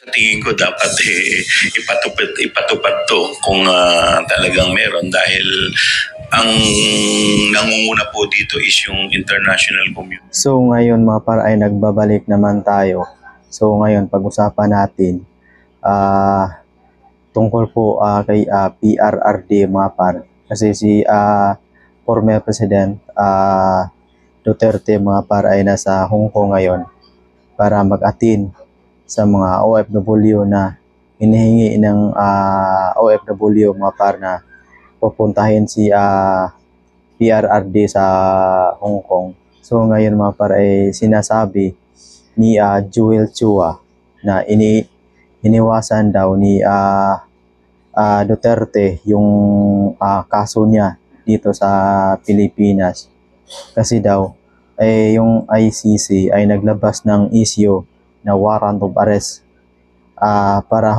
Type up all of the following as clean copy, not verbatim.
Sa tingin ko dapat ipatupad to kung talagang meron, dahil ang nangunguna po dito is yung international community. So ngayon mga par ay nagbabalik naman tayo. So ngayon pag-usapan natin tungkol po kay PRRD mga par. Kasi si former President Duterte mga par ay nasa Hong Kong ngayon para mag-attend sa mga OFW na hinihingi ng OFW mga par na pupuntahin si PRRD sa Hong Kong. So ngayon mga par ay sinasabi ni Joel Chua na iniwasan daw ni Duterte yung kaso niya dito sa Pilipinas. Kasi daw yung ICC ay naglabas ng issue na warrant of arrest para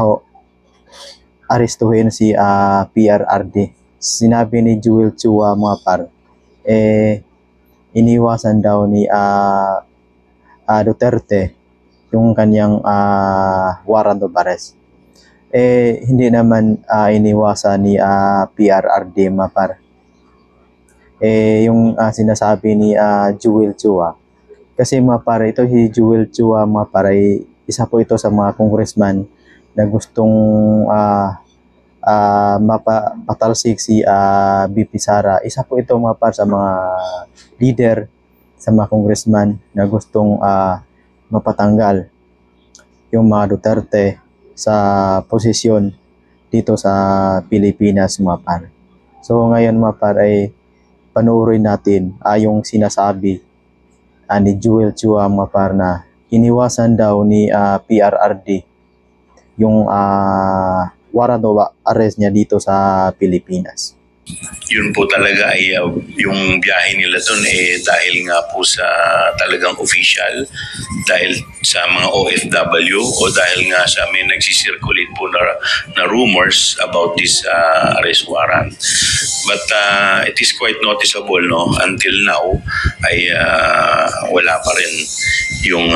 arestuhin si PRRD. Sinabi ni Joel Chua mga par, iniwasan daw ni Duterte yung kanyang warrant of arrest. Hindi naman iniwasan ni PRRD mga par. Yung sinasabi ni Joel Chua, kasi mga par, ito si Joel Chua mga par ay isa po ito sa mga congressman na gustong mapatalsik si BP Sara. Isa po ito mga par sa mga leader, sa mga congressman na gustong mapatanggal yung mga Duterte sa posisyon dito sa Pilipinas mga par. So ngayon mga par ay panoorin natin yung sinasabi ni Joel Chua mga par na iniwasan daw ni PRRD yung warrant of arrest niya dito sa Pilipinas. Yun po talaga ay yung biyahe nila doon dahil nga po sa talagang official, dahil sa mga OFW, o dahil nga sa may nagsisirculate po na rumors about this arrest warrant. But it is quite noticeable, no, until now ay wala pa rin yung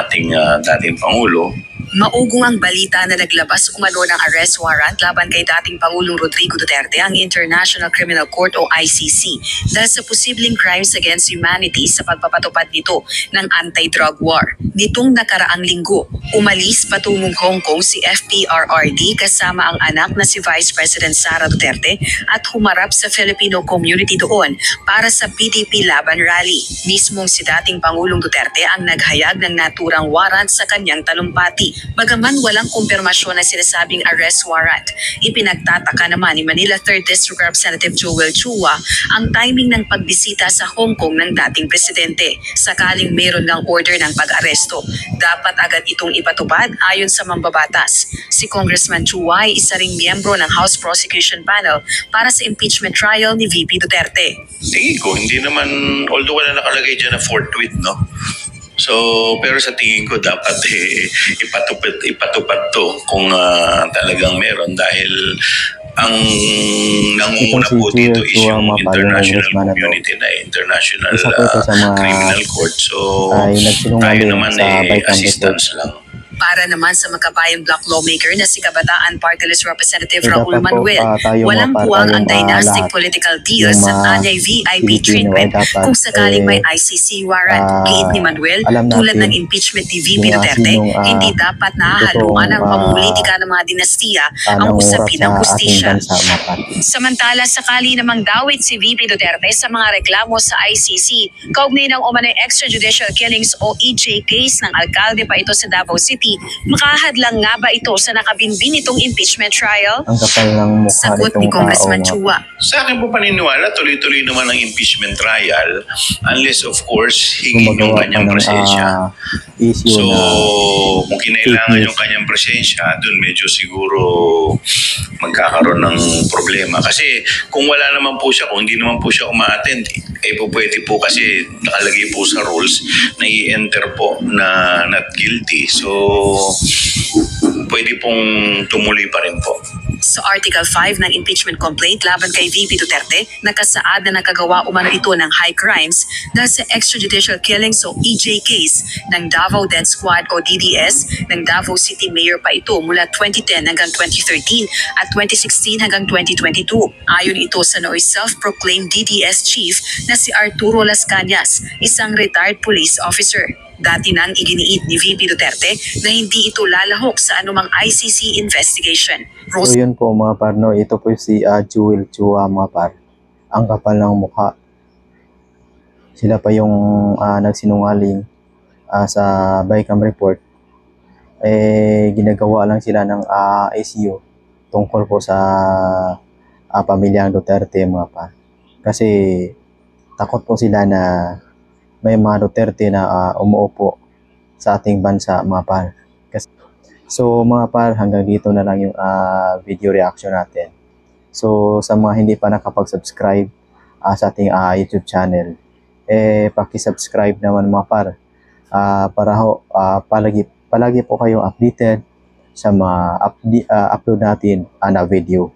ating dating Pangulo. Maugong ang balita na naglabas umano ng arrest warrant laban kay dating Pangulong Rodrigo Duterte ang International Criminal Court o ICC dahil sa posibleng crimes against humanity sa pagpapatupad nito ng anti-drug war. Nitong nakaraang linggo, umalis patungong Hong Kong si FPRRD kasama ang anak na si Vice President Sara Duterte at humarap sa Filipino community doon para sa PDP Laban Rally. Mismong si dating Pangulong Duterte ang naghayag ng naturang warrant sa kanyang talumpati. Bagaman walang kumpirmasyon na sinasabing arrest warrant, ipinagtataka naman ni Manila 3rd District Representative Joel Chua ang timing ng pagbisita sa Hong Kong ng dating presidente. Sakaling meron ng order ng pag-aresto, dapat agad itong ipatupad ayon sa mambabatas. Si Congressman Chua ay isa ring miyembro ng House Prosecution Panel para sa impeachment trial ni VP Duterte. Tingin ko, hindi naman, although wala nakalagay dyan na forthwith, no? So, pero sa tingin ko dapat ipatupad to kung talagang meron, dahil ang nangunguna po dito is yung international community na international criminal court. So, tayo naman assistance lang. Para naman sa Makabayan Bloc lawmaker na si Kabataan Party List Representative Raul Manuel, walang puwang ang dynastic political deal sa anyay VIP treatment kung sakaling may ICC warrant. Giit ni Manuel, tulad ng impeachment ni VP Duterte, hindi dapat nahahaluan ng pamumulitika ng mga dinastiya ang usapin ng hustisya. Samantala, sakali namang dawit si VP Duterte sa mga reklamo sa ICC, kaugnay ng umano'y extrajudicial killings o EJ case ng alkalde pa ito sa Davao City, makahadlang nga ba ito sa nakabinbin itong impeachment trial? Ang kapal ng mukha. Sagot ni Congressman Chua. Sa akin po paniniwala, tuloy-tuloy naman ang impeachment trial unless of course hingin yung kanyang presensya. So kung kinailangan yung kanyang presensya, dun medyo siguro magkakaroon ng problema. Kasi kung wala naman po siya, kung hindi naman po siya uma-attend, po pwede po kasi nakalagay po sa rules na i-enter po na not guilty. So pwede pong tumuloy pa rin po. Sa Article 5 ng impeachment complaint laban kay VP Duterte, nakasaad na nakagawa umano ito ng high crimes dahil sa extrajudicial killings o EJ case ng Davao Death Squad o DDS ng Davao City Mayor pa ito mula 2010 hanggang 2013 at 2016 hanggang 2022. Ayon ito sa nooy self-proclaimed DDS chief na si Arturo Las Cañas, isang retired police officer. Dati nang iginiit ni VP Duterte na hindi ito lalahok sa anumang ICC investigation. So yun po mga par, no? Ito po si Jewel Chua mga par. Ang kapal ng mukha. Sila pa yung nagsinungaling sa Bicam report. Ginagawa lang sila ng ICU tungkol po sa pamilyang Duterte mga par. Kasi takot po sila na may mga Duterte na umuupo sa ating bansa mga par. So mga par, hanggang dito na lang yung video reaction natin. So sa mga hindi pa nakapag-subscribe sa ating YouTube channel, paki-subscribe naman mga par para palagi po kayong updated sa mga upload natin na video.